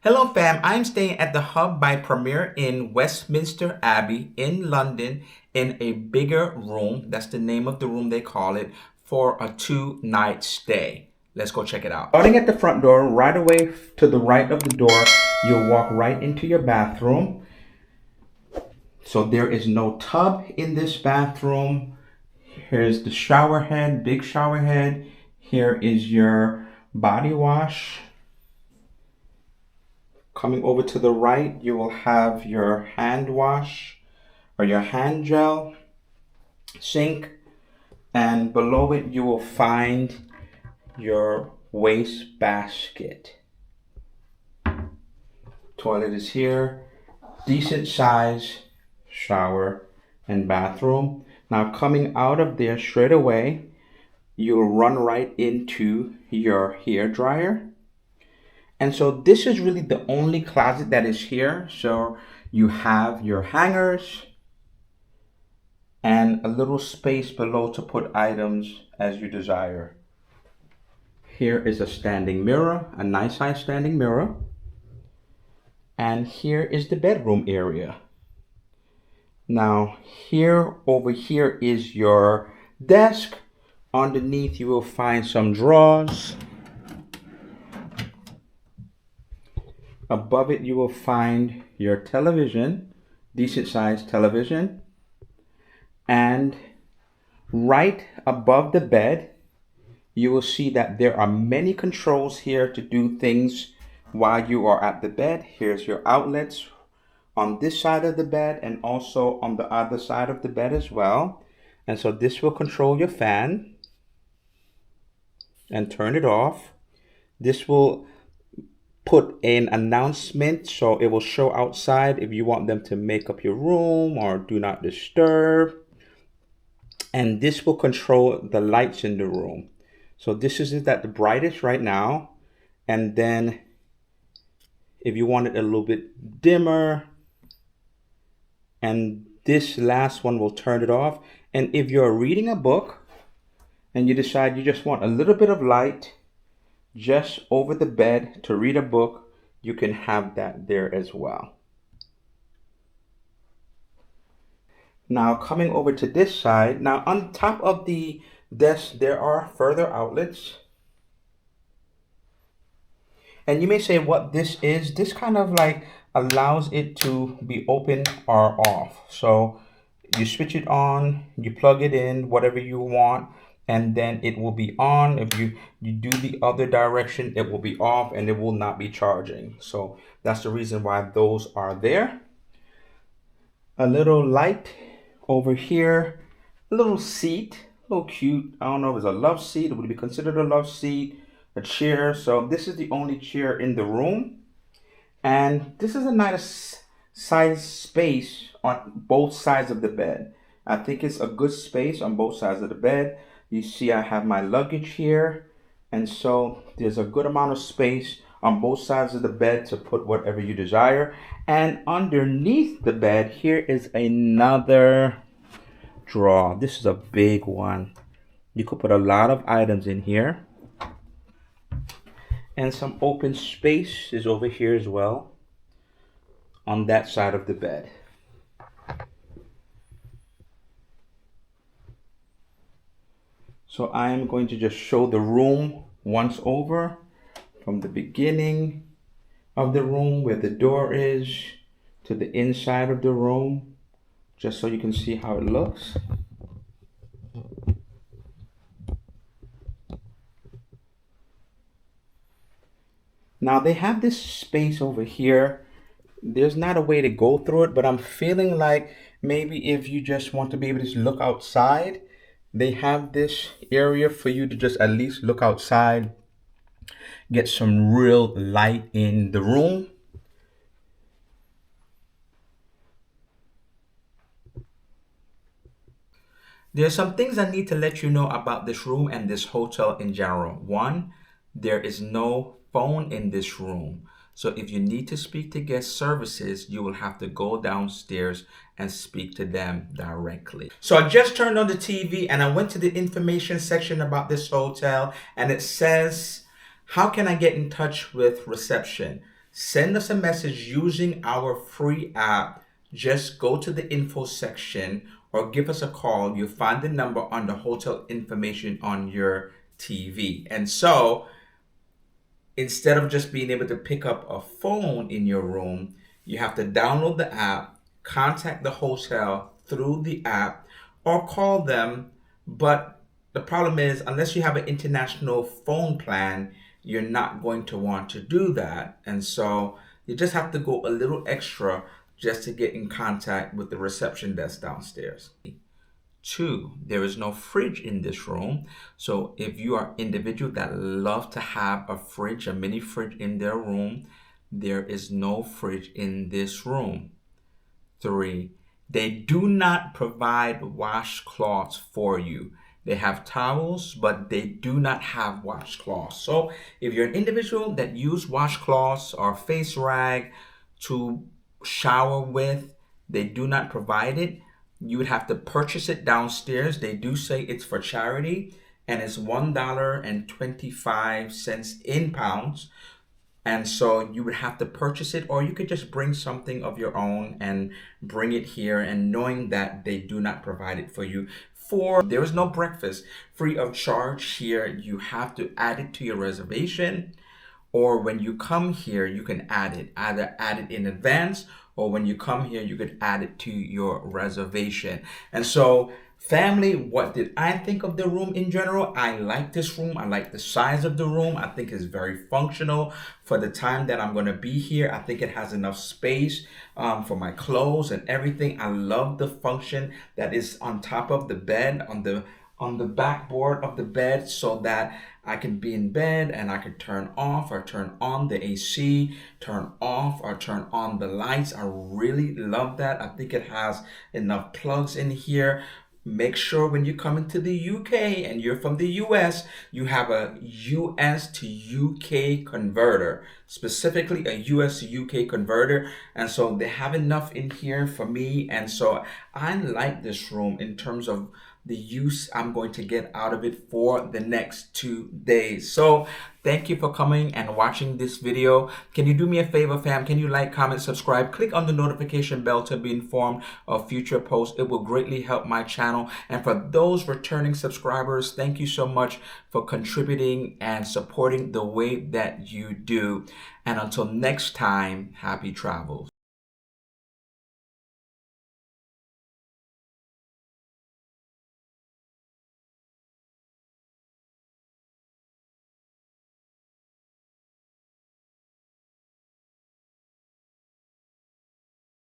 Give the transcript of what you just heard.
Hello, fam. I'm staying at the Hub by Premier in Westminster Abbey in London in a bigger room. That's the name of the room they call it for a 2-night stay. Let's go check it out. Starting at the front door, right away to the right of the door, you'll walk right into your bathroom. So there is no tub in this bathroom. Here's the shower head, big shower head. Here is your body wash. Coming over to the right, you will have your hand wash or your hand gel sink. And below it, you will find your waste basket. Toilet is here. Decent size shower and bathroom. Now coming out of there straight away, you'll run right into your hair dryer. And so this is really the only closet that is here. So you have your hangers and a little space below to put items as you desire. Here is a standing mirror, a nice size standing mirror. And here is the bedroom area. Now here, over here is your desk. Underneath you will find some drawers. Above it, you will find your television, decent sized television. And right above the bed, you will see that there are many controls here to do things while you are at the bed. Here's your outlets on this side of the bed and also on the other side of the bed as well. And so this will control your fan and turn it off. This will put an announcement, so it will show outside if you want them to make up your room or do not disturb. And this will control the lights in the room. So this is it at the brightest right now. And then if you want it a little bit dimmer, and this last one will turn it off. And if you're reading a book and you decide you just want a little bit of light just over the bed to read a book, you can have that there as well. Now coming over to this side, now on top of the desk there are further outlets. And you may say what this is. This kind of like allows it to be open or off. So you switch it on, you plug it in, whatever you want, and then it will be on. If you do the other direction, it will be off and it will not be charging. So that's the reason why those are there. A little light over here, a little seat, a little cute. I don't know if it's a love seat. It would be considered a love seat, a chair. So this is the only chair in the room. And this is a nice size space on both sides of the bed. I think it's a good space on both sides of the bed. You see I have my luggage here, and so there's a good amount of space on both sides of the bed to put whatever you desire. And underneath the bed here is another drawer. This is a big one. You could put a lot of items in here. And some open space is over here as well on that side of the bed. So I am going to just show the room once over from the beginning of the room where the door is to the inside of the room, just so you can see how it looks. Now they have this space over here. There's not a way to go through it, but I'm feeling like maybe if you just want to be able to look outside, they have this area for you to just at least look outside, get some real light in the room. There are some things I need to let you know about this room and this hotel in general. One, there is no phone in this room. So if you need to speak to guest services, you will have to go downstairs and speak to them directly. So I just turned on the TV and I went to the information section about this hotel, and it says, how can I get in touch with reception? send us a message using our free app. Just go to the info section or give us a call. You'll find the number on the hotel information on your TV. And so instead of just being able to pick up a phone in your room, you have to download the app, contact the hotel through the app, or call them. But the problem is, unless you have an international phone plan, you're not going to want to do that. And so you just have to go a little extra just to get in contact with the reception desk downstairs. Two, there is no fridge in this room. So if you are individual that love to have a fridge, a mini fridge in their room, there is no fridge in this room. Three, they do not provide washcloths for you. They have towels, but they do not have washcloths. So if you're an individual that use washcloths or face rag to shower with, they do not provide it. You would have to purchase it downstairs. They do say it's for charity, and it's $1.25 in pounds. And so you would have to purchase it, or you could just bring something of your own and bring it here, and knowing that they do not provide it for you. Four, there is no breakfast free of charge here. You have to add it to your reservation, or when you come here, you can add it. Either add it in advance, or when you come here, you could add it to your reservation. And so, family, what did I think of the room in general? I like this room. I like the size of the room. I think it's very functional for the time that I'm going to be here. I think it has enough space for my clothes and everything. I love the function that is on top of the bed, on the backboard of the bed, so that I can be in bed and I can turn off or turn on the AC, turn off or turn on the lights. I really love that. I think it has enough plugs in here. Make sure when you come into the UK and you're from the US, you have a US to UK converter, specifically a US to UK converter. And so they have enough in here for me. And so I like this room in terms of the use I'm going to get out of it for the next 2 days. So thank you for coming and watching this video. Can you do me a favor, fam? Can you like, comment, subscribe? Click on the notification bell to be informed of future posts. It will greatly help my channel. And for those returning subscribers, thank you so much for contributing and supporting the way that you do. And until next time, happy travels.